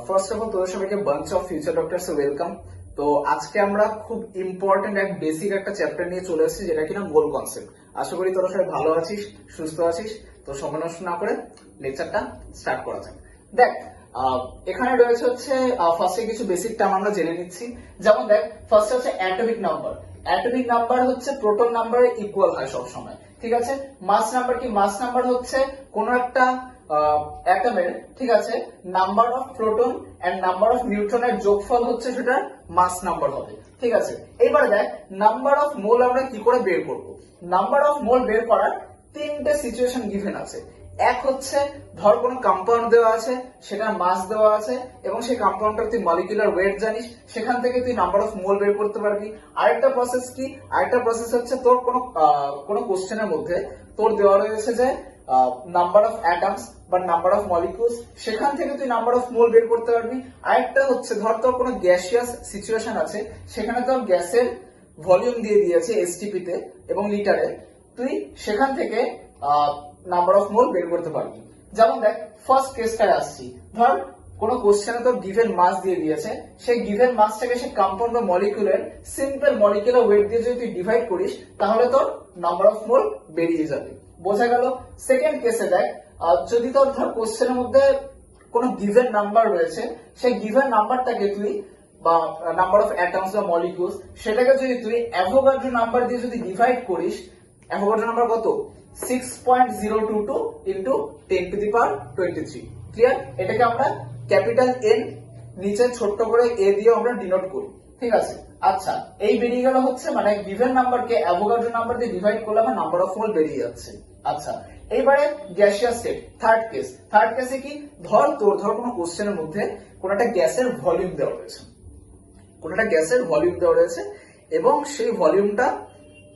First of all তোদের সবাইকে bunch of future doctors welcome. তো আজকে আমরা খুব ইম্পর্টেন্ট এক বেসিক একটা চ্যাপ্টার নিয়ে চলে এসেছি, যেটা কিনা গোল কনসেপ্ট। আশা করি তোরা সবাই ভালো আছিস, সুস্থ আছিস। তো সময় নষ্ট না করে লেকচারটা স্টার্ট করা যাক। দেখ, এখানে রয়েছে হচ্ছে ফার্স্টে কিছু বেসিক টার্ম আমরা জেনে নিচ্ছি। যেমন দেখ, ফার্স্টে হচ্ছে অ্যাটমিক নাম্বার। অ্যাটমিক নাম্বার হচ্ছে প্রোটন নাম্বারের ইকুয়াল হয় সব সময়, ঠিক আছে। মাস নাম্বার কি? মাস নাম্বার হচ্ছে কোন একটা অ্যাটমের, ঠিক আছে, number of proton and number of নিউট্রনের যোগফল হচ্ছে সেটা মাস নাম্বার হবে, ঠিক আছে। এবারে দেখ, নাম্বার অফ মোল আমরা কি করে বের করব। নাম্বার অফ মোল বের করার তিনটে সিচুয়েশন গিভেন আছে। এক হচ্ছে, ধর কোনো কম্পাউন্ড দেওয়া আছে, সেটা মাস দেওয়া আছে এবং সেই কম্পাউন্ডটার তুই মলিকুলার ওয়েট জানিস, সেখান থেকে তুই নাম্বার অফ মোল বের করতে পারবি। আরেকটা প্রসেস কি? আরেকটা প্রসেস হচ্ছে তোর কোনো কোশ্চেনের মধ্যে তোর দেওয়া রয়েছে যে নাম্বার অফ অ্যাটমস বা নাম্বার অফ মলিকুলস, সেখান থেকে তুই নাম্বার অফ মোল বের করতে পারবি। আরেকটা হচ্ছে, ধর তোর কোনো গ্যাসিয়াস সিচুয়েশন আছে, সেখানে তোর গ্যাসের ভলিউম দিয়ে দিয়েছে এসটিপি তে এবং লিটারে, তুই সেখান থেকে নাম্বার অফ মোল বের করতে পারবি। যেমন দেখ, ফার্স্ট কেসটায় আসছি। ধর কোনো কোশ্চেনে তোর গিভেন মাস দিয়ে দিয়েছে, সেই গিভেন মাসটাকে সে কম্পাউন্ড বা মলিকুলের সিম্পল মলিকুলার ওয়েট দিয়ে যদি তুই ডিভাইড করিস, তাহলে তোর নাম্বার অফ মোল বেরিয়ে যাবে। বোঝা গেল? সেকেন্ড কেসে দেখ, যদি তোর ধর কোশ্চেনের মধ্যে কোনো গিভেন নাম্বার রয়েছে, সেই গিভেন নাম্বারটাকে তুই বা নাম্বার অফ অ্যাটমস বা মলিকুলস, সেটাকে যদি তুই অ্যাভোগাড্রো নাম্বার দিয়ে যদি ডিভাইড করিস, অ্যাভোগাড্রো নাম্বার কত? 6.022 into 10 to the power 23। Clear? এটাকে আমরা ক্যাপিটাল এন নিচে ছোট্ট করে এ দিয়ে আমরা ডিনোট করি, ঠিক আছে। আচ্ছা, এই বেরিয়ে গেল হচ্ছে, মানে গিভেন নাম্বারকে অ্যাভোগাড্রো নাম্বার দিয়ে ডিভাইড করলে আমার নাম্বার অফ মোল বেরিয়ে যাচ্ছে। আচ্ছা, এইবারে gaseous state, third case. Third কেসে কি? ধর কোনো কোশ্চেনের মধ্যে কোন একটা গ্যাসের ভলিউম দেওয়া রয়েছে, এবং সেই ভলিউমটা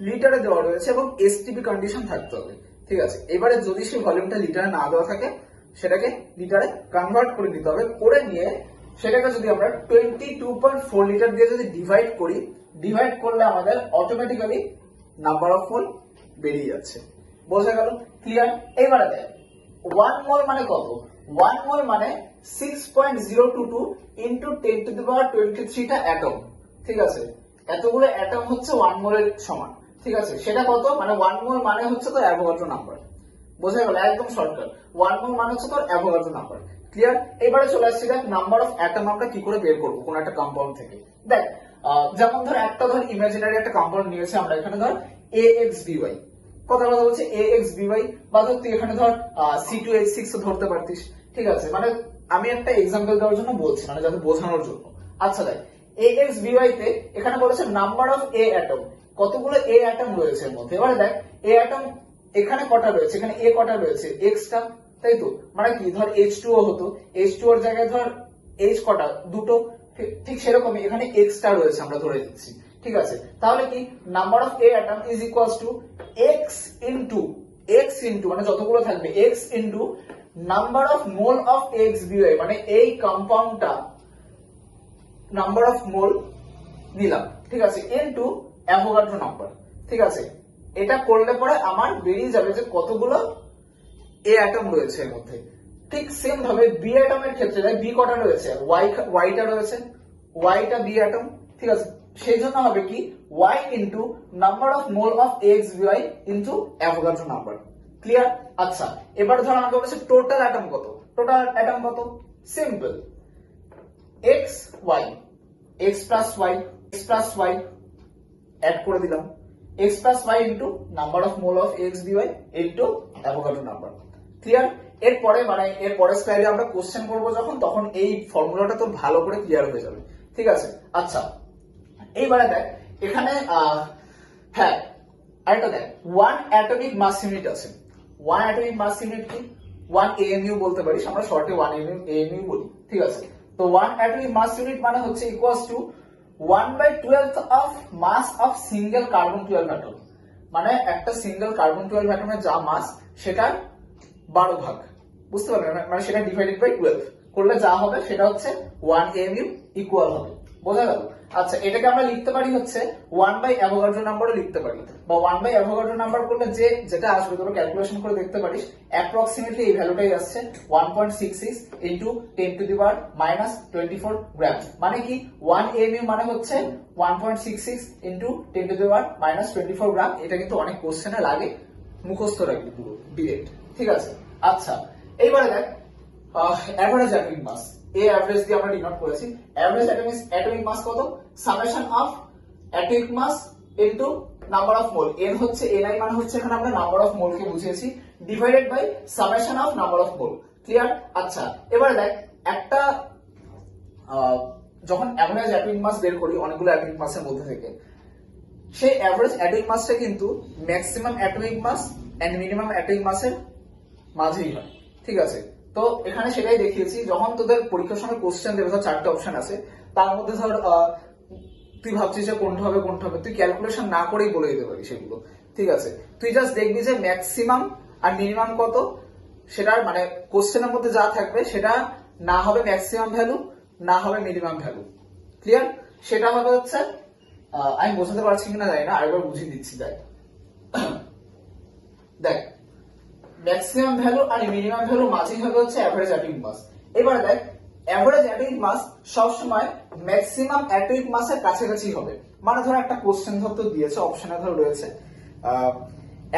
লিটারে দেওয়া রয়েছে এবং এসটিপি কন্ডিশন থাকতে হবে, ঠিক আছে। এবারে যদি সেই ভলিউমটা লিটারে না দেওয়া থাকে, সেটাকে লিটারে কনভার্ট করে দিতে হবে। করে নিয়ে সেটাকে যদি আমরা 22.4 লিটার দিয়ে যদি ডিভাইড করি, ডিভাইড করলে আমাদের অটোমেটিক্যালি নাম্বার অফ মোল বেরিয়ে যাচ্ছে। বোঝা গেল? ক্লিয়ার? এইবারে দেখ, 1 মোল মানে কত? 1 মোল মানে 6.022 ইন্টু 10 টু দি পাওয়ার 23 টা অ্যাটম, ঠিক আছে। এতগুলো অ্যাটম হচ্ছে 1 মোলের সমান, ঠিক আছে। সেটা কত? মানে 1 মোল মানে হচ্ছে তোর অ্যাভোগাড্রো নাম্বার। বোঝা গেল? একদম শর্টকাট। 1 মোল মানে হচ্ছে তোর অ্যাভোগাড্রো নাম্বার। ক্লিয়ার? এবারে চলে আসছি, দেখ নাম্বার অফ অ্যাটম আমরা কি করে বের করবো কোন একটা কম্পাউন্ড থেকে। দেখ, যেমন ধর ইমাজিনারি একটা কম্পাউন্ড নিয়েছে আমরা, এখানে ধর AXBY, কথা বলছে AXBY, বা ধর তুই এখানে ধর C2H6 ধরতে পারতিস, ঠিক আছে। মানে আমি একটা এক্সাম্পল দেওয়ার জন্য বলছি, মানে যাতে বোঝানোর জন্য। আচ্ছা দেখ, AXBY তে এখানে বলেছে নাম্বার অফ A অ্যাটম, কতগুলো A অ্যাটম রয়েছে এর মধ্যে। এবারে দেখ, A অ্যাটম এখানে কটা রয়েছে, এখানে A কটা রয়েছে, X টা, তাই তো। মানে কি, ধর H2O হতো, H2O এর জায়গায় ধর H কটা, দুটো, ঠিক সেরকমই এখানে X টা রয়েছে, আমরা ধরে দিচ্ছি, ঠিক আছে। তাহলে কি, number of A atom is equals two X into মানে যতগুলো থাকবে X into number of mole of AXBY, মানে এই কম্পাউন্ডটা নাম্বার অফ মোল নিলাম, ঠিক আছে, ইনটু অ্যাভোগাড্রো নাম্বার, ঠিক আছে। এটা করলে পরে আমার বেরিয়ে যাবে যে কতগুলো এ অ্যাটম রয়েছে এর মধ্যে। ঠিক সেম ভাবে বি অ্যাটমের ক্ষেত্রে দেখ, বি কটা রয়েছে, ওয়াইটা রয়েছে, ওয়াইটা বি অ্যাটম, ঠিক আছে। সেই জন্য হবে কি, Y into number of mole of AXBY into Avogadro number. Clear? আচ্ছা, এবার ধর আমাকে বলেছে টোটাল অ্যাটম কত। টোটাল অ্যাটম কত? Simple, X plus Y add করে দিলাম, X plus Y into number of mole of AXBY into Avogadro number. Clear? এরপরে মানে এর পরের স্লাইডে আমরা কোশ্চেন করবো যখন, তখন এই ফর্মুলাটা তো ভালো করে ক্লিয়ার হয়ে যাবে, ঠিক আছে। আচ্ছা, এইবারে দেখ, এখানে হ্যাঁ আরেকটা দেখ, 1 অ্যাটমিক মাস ইউনিট আছে। 1 অ্যাটমিক মাস ইউনিট কি? 1 AMU বলতে পারিস, আমরা শর্টে 1 AMU বলি, ঠিক আছে। তো 1 অ্যাটমিক মাস ইউনিট মানে হচ্ছে equals to 1/12 of mass of single carbon 12 atom. মানে একটা সিঙ্গেল কার্বন 12 অ্যাটমের যা মাস, সেটার 12 ভাগ, বুঝতে পারবেন? মানে সেটা ডিভাইডেড বাই 12 করলে যা হবে সেটা হচ্ছে 1 AMU ইকুয়াল হবে। বোঝা গেল? আচ্ছা, এটাকে আমরা লিখতে পারি হচ্ছে 1 বাই অ্যাভোগাড্রো নাম্বারও লিখতে পারি, বা 1 বাই অ্যাভোগাড্রো নাম্বার করলে যেটা আসবে তোরা ক্যালকুলেশন করে দেখতে পারিস, অ্যাপ্রক্সিমেটলি এই ভ্যালুটাই আসছে 1.66 ইন্টু 10⁻⁻24 গ্রাম। মানে কি 1 mu মানে হচ্ছে 1.66 ইন্টু 10⁻⁻24 গ্রাম। এটা কিন্তু অনেক কোশ্চেনে লাগে, মুখস্থ রাখবি পুরো ডিরেক্ট, ঠিক আছে। আচ্ছা, এইবারে দেখ অ্যাভারেজ অ্যাটমিক মাস, এই অ্যাভারেজ দিয়ে আমরা ডিনোট করেছি। অ্যাভারেজ অ্যাটমিক মাস কত? Summation of atomic mass into number of mole. n হচ্ছে ni মানে হচ্ছে এখানে আমরা নাম্বার অফ মোল কে বুঝিয়েছি, divided by summation of number of mole. Clear? আচ্ছা, এবারে দেখ একটা যখন অ্যাভারেজ অ্যাটমিক মাস বের করি অনেকগুলো অ্যাটমিক মাসের মধ্যে থেকে, সেই অ্যাভারেজ অ্যাটমিক মাসটা কিন্তু maximum atomic mass and minimum atomic মাসের মাঝেই হয়, ঠিক আছে। তো এখানে সেটাই দেখিয়েছি, যখন তোদের পরীক্ষার সময় কোশ্চেন দেবে, ধর 4টে অপশন আছে, তার মধ্যে ধর তুই ভাবছিস যে কোনটা হবে কোনটা হবে, তুই ক্যালকুলেশন না করেই বলে দিতে পারিস সেগুলো, ঠিক আছে। তুই জাস্ট দেখবি যে ম্যাক্সিমাম আর মিনিমাম কত, সেটার মানে কোশ্চেনের মধ্যে যা থাকবে সেটা না হবে ম্যাক্সিমাম ভ্যালু, না হবে মিনিমাম ভ্যালু। ক্লিয়ার? সেটা হবে হচ্ছে আমি বোঝাতে পারছি কিনা জানি না, আরেকবার বুঝিয়ে দিচ্ছি। দেখ ম্যাক্সিমাম ভ্যালু আর মিনিমাম ভ্যালু মাঝেই হবে হচ্ছে অ্যাভারেজ অ্যাটমিক মাস। এবারে দেখ অ্যাভারেজ অ্যাটমিক মাস সবসময় ম্যাক্সিমাম অ্যাটমিক মাসের কাছাকাছি হবে। মানে ধর একটা কোশ্চেন ধর তো দিয়েছে, অপশনে ধর রয়েছে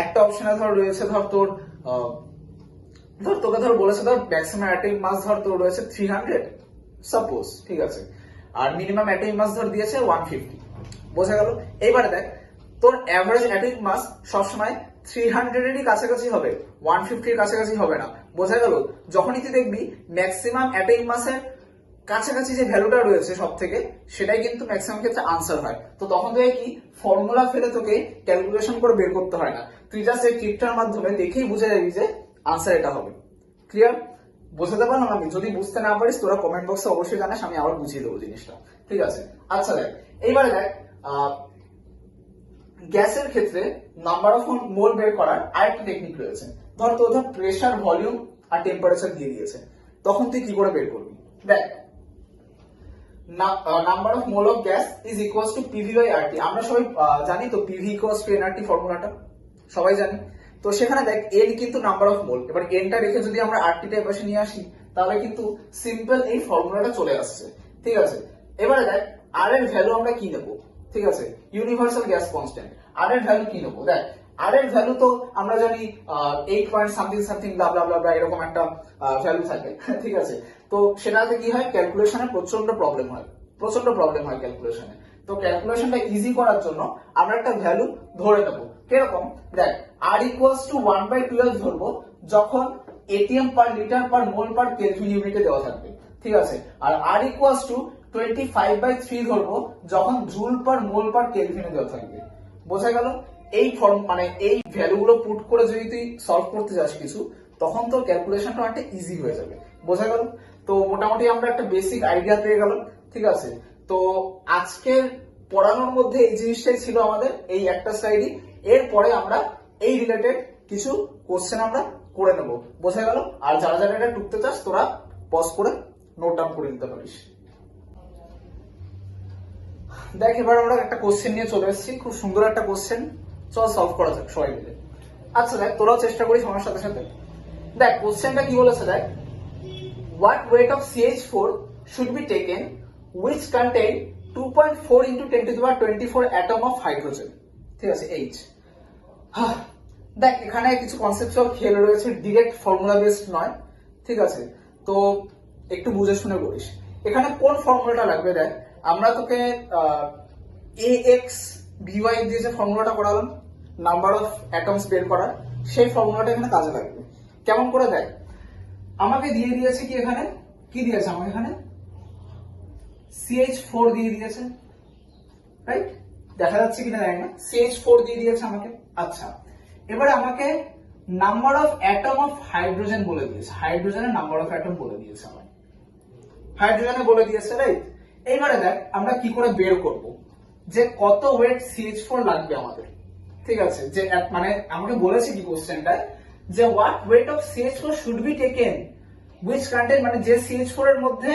একটা অপশনে ধর রয়েছে ধর তোর তোকে ধর বলেছে ধর ম্যাক্সিমাম অ্যাটমিক মাস ধর তোর রয়েছে 300 সাপোজ, ঠিক আছে, আর মিনিমাম অ্যাটমিক মাস ধর দিয়েছে 150। বোঝা গেল? এবারে দেখ তোর অ্যাভারেজ অ্যাটমিক মাস সবসময় 300 এরই কাছাকাছি হবে, 150 এর কাছাকাছি হবে না। বোঝা গেল? যখনই তুই দেখবি ম্যাক্সিমাম অ্যাটমিক মাসের কাছাকাছি যে ভ্যালুটা রয়েছে সব থেকে, সেটাই কিন্তু ম্যাক্সিমাম ক্ষেত্রে আনসার হয়। তো তখন তোকে কি ফর্মুলা ফেলে তোকে ক্যালকুলেশন করে বের করতে হয় না, তুই জাস্ট এই ট্রিকটার মাধ্যমে দেখেই বুঝে যাবি যে আনসার এটা হবে। ক্লিয়ার? বোঝাতে পারলাম আমি? যদি বুঝতে না পারিস তোরা কমেন্ট বক্সে অবশ্যই জানাস, আমি আবার বুঝিয়ে দেবো জিনিসটা, ঠিক আছে। আচ্ছা দেখ এইবারে দেখ গ্যাসের ক্ষেত্রে নাম্বার অফ মোল বের করার আরেকটা টেকনিক রয়েছে। ধর তো ধর প্রেসার, ভলিউম আর টেম্পারেচার দিয়ে দিয়েছে, তখন তুই কি করে বের করবি? দেখ number of mole of gas is equals to PV by RT. আমরা সবাই জানি তো পিভি ইকুয়ালস টু এনআরটি ফর্মুলাটা সবাই জানি। তো সেখানে দেখ এন কিন্তু নাম্বার অফ মোল, এবার এনটা রেখে যদি আমরা আরটিটা এপাশে নিয়ে আসি তাহলে কিন্তু সিম্পল এই ফর্মুলাটা চলে আসছে, ঠিক আছে। এবারে দেখ আর এর ভ্যালু আমরা কি নেবো, ঠিক আছে, ইউনিভার্সাল গ্যাস কনস্ট্যান্ট। আর এর ভ্যালু কি নেবো? দেখ আর এর ভ্যালু তো আমরা জানি 8 পয়েন্ট সামথিং সামথিং ব্লা ব্লা ব্লা এরকম একটা ভ্যালু থাকে, ঠিক আছে। তো সেটাতে কি হয়, ক্যালকুলেশনে প্রচন্ড প্রবলেম হয় ক্যালকুলেশনে। তো ক্যালকুলেশনটা ইজি করার জন্য আমরা একটা ভ্যালু ধরে নেবো। কিরকম? দেখ আর ইকুয়ালস টু 1/12 ধরবো যখন এটিএম পার লিটার পার মোল পার কেলভিন ইউনিটে দেওয়া থাকবে, ঠিক আছে। আর আর ইকুয়ালস টু 25/3 ধরবো যখন জুল পার মোল পার কেলভিনে দেওয়া থাকবে। বোঝা গেল? এই ফর্ম মানে এই ভ্যালুগুলো পুট করে যদি তুই সলভ করতে যাস কিছু, তখন তোর ক্যালকুলেশনটা অনেকটা ইজি হয়ে যাবে। বোঝা গেল? তো মোটামুটি আমরা একটা বেসিক আইডিয়া পেয়ে গেলাম, ঠিক আছে। তো আজকের পড়ানোর মধ্যে এই জিনিসটাই ছিল আমাদের, এই একটা স্লাইডই। এরপরে আমরা এই রিলেটেড কিছু কোশ্চেন আমরা করে নেব। বোঝা গেল? আর যারা যারা এটা টুকতে চাস তোরা পজ করে নোট ডাউন করে নিতে পারিস। দেখ এবার আমরা একটা কোশ্চেন নিয়ে চলে এসেছি, খুব সুন্দর একটা কোশ্চেন, চল সলভ করা যাক সবাই মিলে। আচ্ছা দেখ তোরাও চেষ্টা করিস আমার সাথে সাথে। দেখ কোশ্চেনটা কি বলেছে, দেখ what weight of CH4 should be taken which contain 2.4 into 10⁻24 atom of hydrogen, ঠিক আছে, H। দেখ এখানে কিছু কনসেপচুয়াল খেল রয়েছে, ডিরেক্ট ফর্মুলা বেসড নয়, ঠিক আছে। তো একটু বুঝে শুনে করিস। এখানে কোন ফর্মুলাটা লাগবে? দেখ আমরা তোকে AX BY দিয়ে যে ফর্মুলাটা করালাম নাম্বার অফ অ্যাটমস বের করার, সেই ফর্মুলাটা এখানে কাজে লাগবে। কেমন করে? দেখ আমাকে দিয়ে দিয়েছে কি, এখানে কি দিয়েছে আমাকে, এখানে CH4 দিয়ে দিয়েছে, রাইট? দেখা যাচ্ছে কিনা জানি না, CH4 দিয়ে দিয়েছে আমাকে। আচ্ছা এবারে আমাকে number of atom of hydrogen বলে দিয়েছে, হাইড্রোজেনের নাম্বার অফ অ্যাটম বলে দিয়েছে আমাকে, হাইড্রোজেনে বলে দিয়েছে, রাইট? এইবারে দেখ আমরা কি করে বের করব যে কত ওয়েট CH4 লাগবে আমাদের, ঠিক আছে। যে মানে আমাকে বলেছে কি কোশ্চেনটায় যে what wait of CH4 should be taken which contain, মানে যে CH4 এর মধ্যে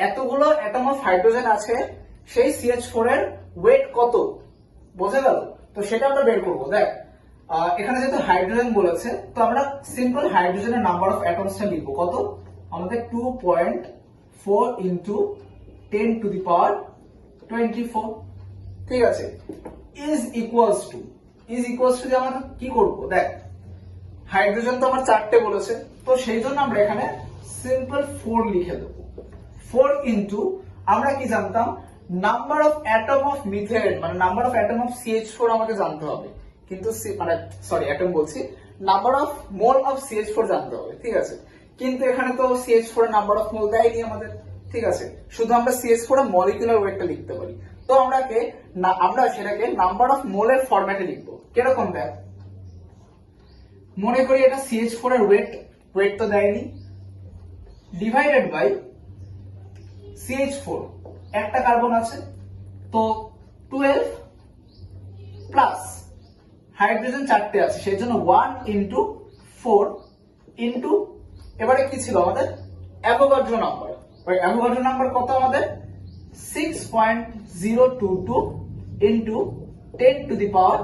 এতগুলো অ্যাটম অফ হাইড্রোজেন আছে সেই CH4 এর ওয়েট কত, বোঝা গেল? তো সেটা আমরা বের করবো। দেখ এখানে যেহেতু হাইড্রোজেন বলেছে, তো আমরা সিম্পল হাইড্রোজেনের নাম্বার অফ অ্যাটমসটা লিখবো। কত? আমাদের 2.4 ইন্টু 10 টু দি পাওয়ার 24, ঠিক আছে, ইজ ইকুয়ালস টু দিয়ে আমরা কি করবো? দেখ হাইড্রোজেন তো আমার 4টে বলেছে, তো সেই জন্য আমরা এখানে সিম্পল 4 লিখে দেবো। 4 ইন্টু আমরা কি জানতাম, number of atom of methane, মানে number of atom of CH4 আমাকে জানতে হবে, কিন্তু মানে সরি অ্যাটম বলছি, number of mole of CH4 জানতে হবে, ঠিক আছে। কিন্তু এখানে তো CH4 এর নাম্বার অফ মোল দেয়নি আমাদের, ঠিক আছে, শুধু আমরা CH4 এর মলিকুলার ওয়েটটা লিখতে পারি। তো আমরা সেটাকে নাম্বার অফ মোলের ফরম্যাটে লিখবো। কিরকম? দেখ মনে করি এটা CH4 এর ওয়েট তো দেয়নি, ডিভাইডেড বাই CH4 একটা কার্বন আছে, তো 12 প্লাস হাইড্রোজেন 4টে আছে, সেই জন্য 1 ইন্টু 4 ইন্টু এবারে কি ছিল আমাদের অ্যাভোগাড্রো নাম্বার। অ্যাভোগাড্রো নাম্বার কত আমাদের? 6.022 into 10 to the power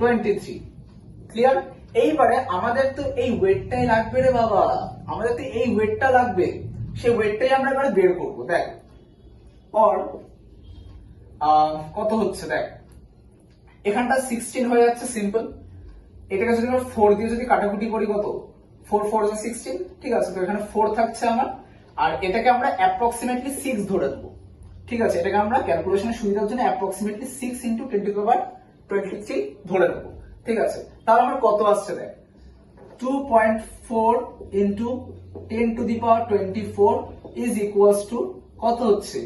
23। Clear? এইবারে আমাদের তো এই ওয়েটটাই লাগবে রে বাবা, আমাদের তো এই ওয়েটটা লাগবে, সেই ওয়েটটাই আমরা এবারে বের করবো। দেখ অর কত হচ্ছে, দেখ এখানটা 16 হয়ে যাচ্ছে সিম্পল, এটাকে যদি আমরা 4 দিয়ে যদি কাটাকুটি করি, কত 4 4 16, ঠিক আছে, তো এখানে 4 থাকছে আমার, আর এটাকে আমরা অ্যাপ্রক্সিমেটলি 6 ধরে দেবো, ঠিক আছে, এটাকে আমরা ক্যালকুলেশনের সুবিধার জন্য approximately 6 into 10 to the power 23 ধরে দেবো, ঠিক আছে। তাহলে আমার কত আসছে? দেখ 2.4 into 10 to the power 24 is equals to কত হচ্ছে,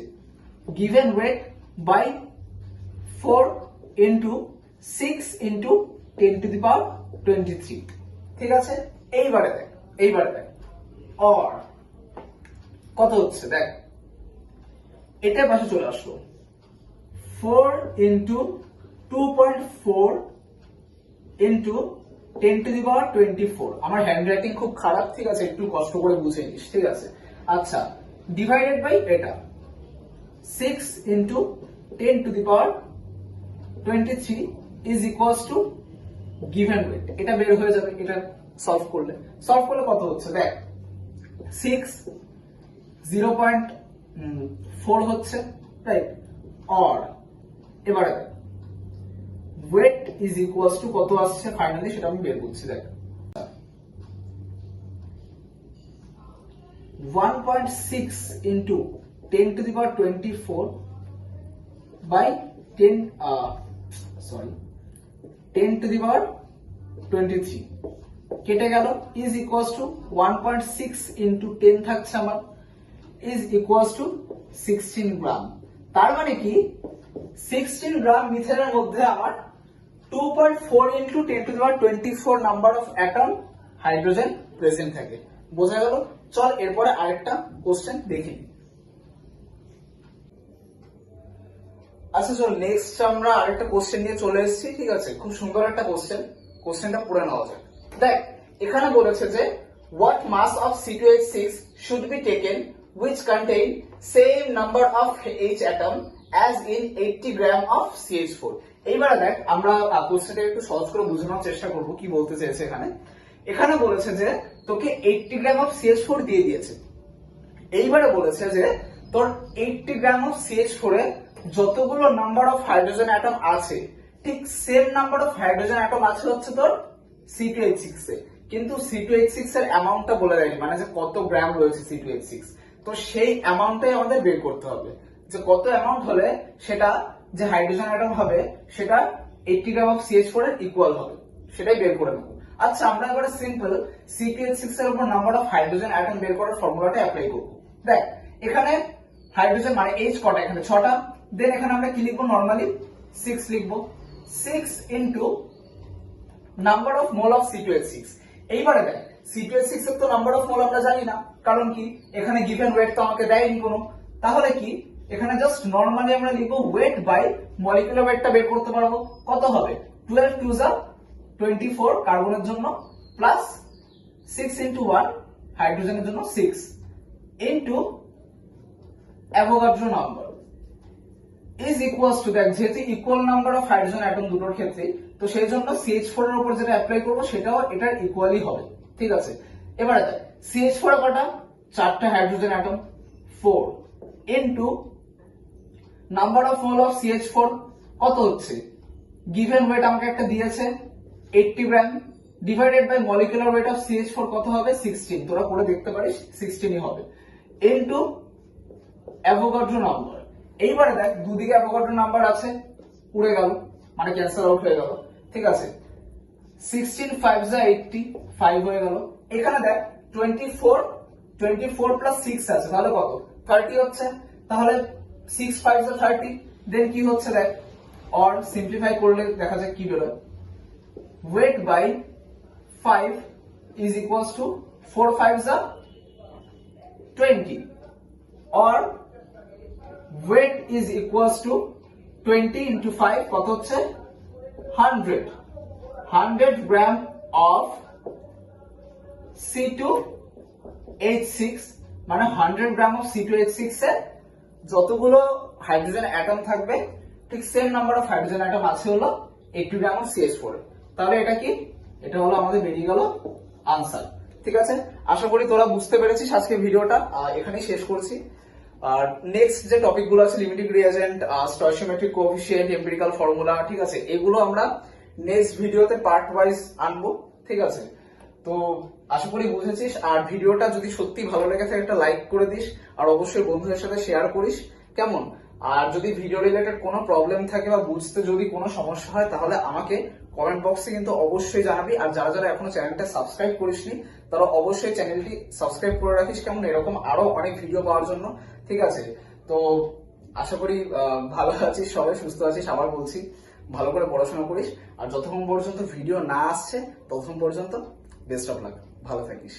given weight by 4 into 6 into 10 to the power 23, ঠিক আছে। এইবারে দেখ অর কত হচ্ছে, দেখ এটার পাশে চলে আসলো, 4 into 2.4 into 10 to the power 24। আমার হ্যান্ড রাইটিং খুব খারাপ, ঠিক আছে, একটু কষ্ট করে বুঝে নিস, ঠিক আছে। আচ্ছা, ডিভাইডেড বাই এটা 6 into 10 to the power 23 is equals to given weight. এটা বের হয়ে যাবে, এটা সলভ করলে কত হচ্ছে, দেখ 6 0.4 হচ্ছে, রাইট, অর এবারে দেখ ওয়েট ইজ ইকুয়ালস টু কত আসছে ফাইনালি, সেটা আমি বের করছি। দেখ 1.6 into 10 to the power 24 by 10 to the power 23 কেটে গেল, ইজ ইকুয়ালস টু 1.6 ইন্টু 10 থাকছে আমার, ইজ ইকুয়ালস টু 16 গ্রাম। তার মানে কি 16 গ্রাম মিথেনের মধ্যে আমার 2.4 into 10 to the power 24 number of atom hydrogen present থাকে। বোঝা গেল? চল এরপরে আরেকটা কোশ্চেন দেখি। আচ্ছা চল নেক্সট আমরা আরেকটা কোশ্চেন নিয়ে চলে এসেছি, ঠিক আছে, খুব সুন্দর একটা কোশ্চেনটা পড়ে নেওয়া যাক। দেখ এখানে বলেছে যে what mass of C2H6 should be taken which contain same number of H atom as in 80 gram of CH4। এইবারে দেখ আমরা কোশ্চেনটা একটু সহজ করে বোঝানোর চেষ্টা করব, কি বলতে চাইছে এখানে বলেছে যে তোকে 80 গ্রাম অফ CH4 দিয়ে দিয়েছে। এইবারে বলেছে যে তোর 80 গ্রাম অফ CH4 এ যতগুলো নাম্বার অফ হাইড্রোজেন অ্যাটম আছে, ঠিক same number of hydrogen atom আছে হচ্ছে তোর C2H6 এ, কিন্তু C2H6 এর অ্যামাউন্টটা বলে দেয়নি, মানে যে কত গ্রাম রয়েছে C2H6। তো সেই অ্যামাউন্টটাই আমাদের বের করতে হবে, যে কত অ্যামাউন্ট হলে সেটা যে হাইড্রোজেন অ্যাটম হবে সেটা 80 গ্রাম অফ CH4 এর ইকুয়াল হবে, সেটাই বের করে নেব। আচ্ছা আমরা এবারে সিম্পল C2H6 এর উপর নাম্বার অফ হাইড্রোজেন অ্যাটম বের করার ফর্মুলাটা অ্যাপ্লাই করব। দেখ এখানে হাইড্রোজেন মানে H কটা, এখানে 6টা, দেন এখানে আমরা কি লিখবো, নরমালি 6 লিখবো, 6 into number of mole of C2H6। এইবারে দেখ C2H6 এর তো নাম্বার অফ মোল আমরা জানি না, কারণ কি এখানে গিভেন ওয়েট তো আমাকে দেয়নি কোনো, তাহলে কি এখানে জাস্ট নরমালি আমরা লিখবো ওয়েট বাই মলিকুলার ওয়েটটা বের করতে পারবো। কত হবে, 12 2 যা 24 কার্বনের জন্য, প্লাস 6 ইনটু 1 হাইড্রোজেনের জন্য 6 into Avogadro number. Is equals two, দেখ যেহেতু equal number of hydrogen atom দুটোর ক্ষেত্রে, তো সেই জন্য CH4 এর উপর যেটা অ্যাপ্লাই করবো সেটাও এটার ইকুয়ালি হবে, ঠিক আছে। এবারে দেখ CH4 এ কটা, 4টা hydrogen atom, 4 into number of mole of CH4 কত হচ্ছে, গিভেন ওয়েট আমাকে একটা দিয়েছে 80 gram, divided by molecular weight of CH4 কত হবে 16, তোরা করে দেখতে পারিস 16ই হবে, ইনটু অ্যাভোগাড্রো নাম্বার। এইবারে দেখ দুদিকে অ্যাভোগাড্রো নাম্বার আছে, উড়ে গেল মানে ক্যান্সেল আউট হয়ে গেল, ঠিক আছে। 16 5 যা 80, 5 হয়ে গেল। এখানে দেখ 24 প্লাস 6 আছে, তাহলে কত 30 হচ্ছে, তাহলে 6 5 যা 30, দেন কি হচ্ছে দেখ, অর সিম্পলিফাই করলে দেখা যায় কি বেরোয়, weight by 5 is equals to 4 5 যা 20, or weight is equals to 20 into 5 কত হচ্ছে 100 গ্রাম of C2H6, মানে 100 গ্রাম অফ C2H6 এ যতগুলো হাইড্রোজেন অ্যাটম থাকবে ঠিক same number of hydrogen atom আছে হলো 80 গ্রাম অফ CH4। তাহলে এটা কি, এটা হলো আমাদের বেরিয়ে গেল আনসার, ঠিক আছে। আশা করি তোরা বুঝতে পেরেছিস। আজকে ভিডিওটা এখানেই শেষ করছি। আর নেক্সট যে টপিক গুলো আছে, limiting reagent, stoichiometric coefficient, empirical formula, ঠিক আছে, এগুলো আমরা নেক্সট ভিডিওতে পার্ট ওয়াইজ আনবো, ঠিক আছে। তো আশা করি বুঝেছিস। আর ভিডিওটা যদি সত্যি ভালো লেগে থাকে একটা লাইক করে দিস, আর অবশ্যই বন্ধুদের সাথে শেয়ার করিস, কেমন। আর যদি ভিডিও রিলেটেড কোনো প্রবলেম থাকে বা বুঝতে যদি কোনো সমস্যা হয় তাহলে আমাকে কমেন্ট বক্সে কিন্তু অবশ্যই জানাবি। আর যারা যারা এখনো চ্যানেলটা সাবস্ক্রাইব করিসনি তারা অবশ্যই চ্যানেলটি সাবস্ক্রাইব করে রাখিস, কেমন, এরকম আরো অনেক ভিডিও পাওয়ার জন্য, ঠিক আছে। তো আশা করি ভালো আছিস, সবাই সুস্থ আছিস। আবার বলছি ভালো করে পড়াশোনা করিস, আর যতক্ষণ পর্যন্ত ভিডিও না আসছে ততক্ষণ পর্যন্ত বেস্ট অফ লাক, ভালো থাকিস।